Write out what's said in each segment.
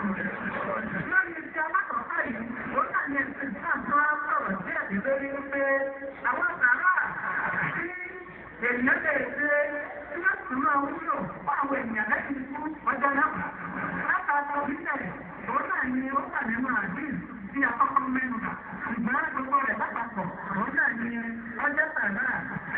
Lórí iṣẹ́ alákọ̀ọ́kọ́ yìí, ó náà ní ẹ̀sìn náà tó wá sọ̀rọ̀ sí ẹ̀dí lórí wípé àwọn sàrà tí ènìyàn lè ṣe tí wọ́n sì máa wúlò fún àwọn ènìyàn lẹ́yìn ikú ọjọ́ náà. Látàkọ nílẹ̀, òun náà ni ó wà nínú àdín tí akọ́kọ́ mẹ́nu bà. Ṣùgbọ́n gbogbo rẹ̀ lápapọ̀, òun náà ni ọjọ́ sàrà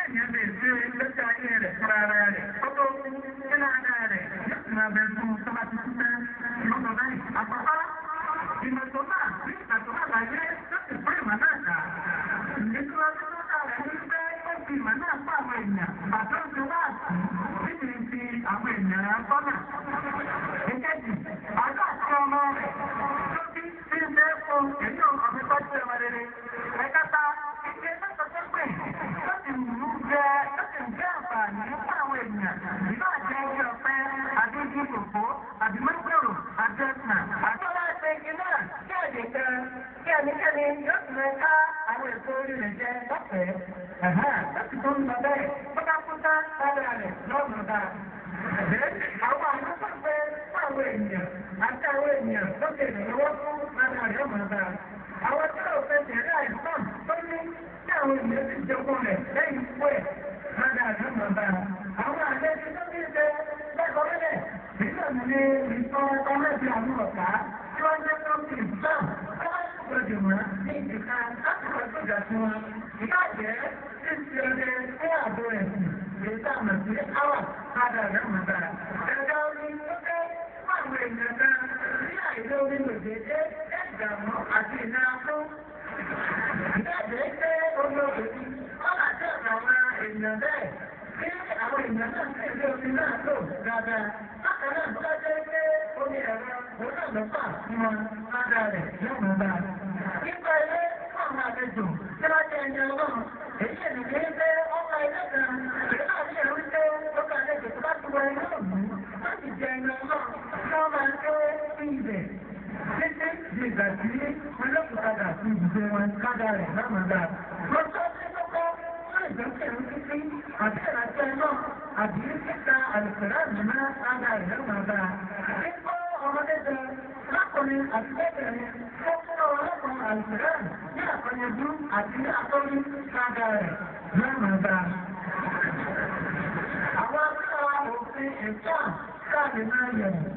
ènìyàn lè ṣe lóṣù ayé rẹ̀ fúnra ara rẹ̀. Ó tó kú nínú ara rẹ̀ yóò sì máa bẹ fún tọ́ba tuntun náà. Ìmọ̀tò báyìí, àkọ́kọ́ ìmọ̀tò náà ní ìgbàtọ̀ àlàyé tó sì fún ìmọ̀ náà kà. Ìtura tó ká rẹ̀ ní pé ó fi ìmọ̀ náà fún àwọn èèyàn bàtọ́ ti wá sí níbi ti àwọn èèyàn sọ́nà. Èkejì, àjọ àti ọmọ rẹ̀ tó bí tí ń bẹ́ fún èyí ọ̀gbìn tó ṣe wà rere. Ẹ̀kẹta, ìgbé lọ́sọ̀ tó pè tó sì mú jẹ tó sì ń jẹ́ àǹfààní fún àwọn èèyàn. Ìlú àjẹ́ ilé ọ̀pẹ, àdéjì kòkó, àdìmọ́gbòrò, àjẹsà, àtọ́lá ṣe igi náà kí ẹ̀dẹ̀ kan kí ẹnikẹ́ni yóò sì lè ká àwọn èso orí rẹ̀ jẹ lọ́fẹ̀ẹ́. Láti tó ń lọ bẹ́ẹ̀, tó bá kú tán lára rẹ̀ lọ́nà dáa. Àwọn àmúṣọ pé fún àwọn ènìyàn àti àwọn ènìyàn tó ṣe ìrànlọ́wọ́ fún lára rẹ̀ ọ̀nà dáa. Àwọn tí ó fẹ́ tẹ̀lé àìsàn tó ní tí àwọn ènìyàn ti jogún rẹ̀ lẹ́yìn ikú ẹ̀ lára rẹ̀ ọ̀nà dáa. Àwọn àlejò tó ní ṣe lẹ́kọ̀ọ́ mẹ́lẹ̀ nígbà ní ìtàn ọmọdé àwọn ọ̀tá tí wọ́n jẹ́ tó ti ìtàn ọlọ́dún wọn ní ìdíkà láti wọ́n tó jà sí wọn. Ìbàjẹ́ tí ti ọdẹ fún ààbò ẹ̀sìn lè dáàmà sí àwà padà rẹ̀ mọ̀ta. Ẹ̀dá orí tó fẹ́ fún àwọn èèyàn náà ní àìlé orí lòdèdè ẹ̀dàmọ́ àti ìnira fún. Ìbàjẹ́ pé olóògbé ọ̀là tí àwọn èèyàn bẹ́ẹ̀ kí àwọn èèyàn náà sì ilé omi náà lò dáadáa. Bákan náà bó bá jẹ́ pé omi ẹ̀rọ òun náà ló fà fún wọn ládàá rẹ̀ yóò mọ̀ dáa. Nípa ilé fún àwọn àlejò tí wọ́n jẹ́ ẹni ọlọ́run, èyí ẹ̀nì kì í pé ọmọ ilé kan, èyí náà ní ẹ̀rú pé ó ká àlejò tó bá ti wọ inú òmù láti jẹ ẹni ọlọ́run tí wọ́n máa ń ké sí ibẹ̀. Títí di ìgbà tí wọ́n lókùpadà sí ibùdó wọn ládàá rẹ̀ lọ́mọ̀ dáa. Lọ́sọ́ sí kókó ìgbésẹ̀ ń títí àti ìrànṣẹ́ náà àbí títa àlùkòrá mìíràn ága ìlẹ́mọ̀ọ́dá. Kíkọ́ ọmọdé jẹ lákùnrin àti lẹ́bẹ̀rẹ̀ tó fún ọlọ́pàá àlùkòrá ní àkọyẹjú àti ní àkọ́rí ága rẹ̀ lẹ́mọ̀ọ́dá. Àwọn akẹ́kọ̀ọ́ òfin ìtàn káàdì náà yẹ̀wò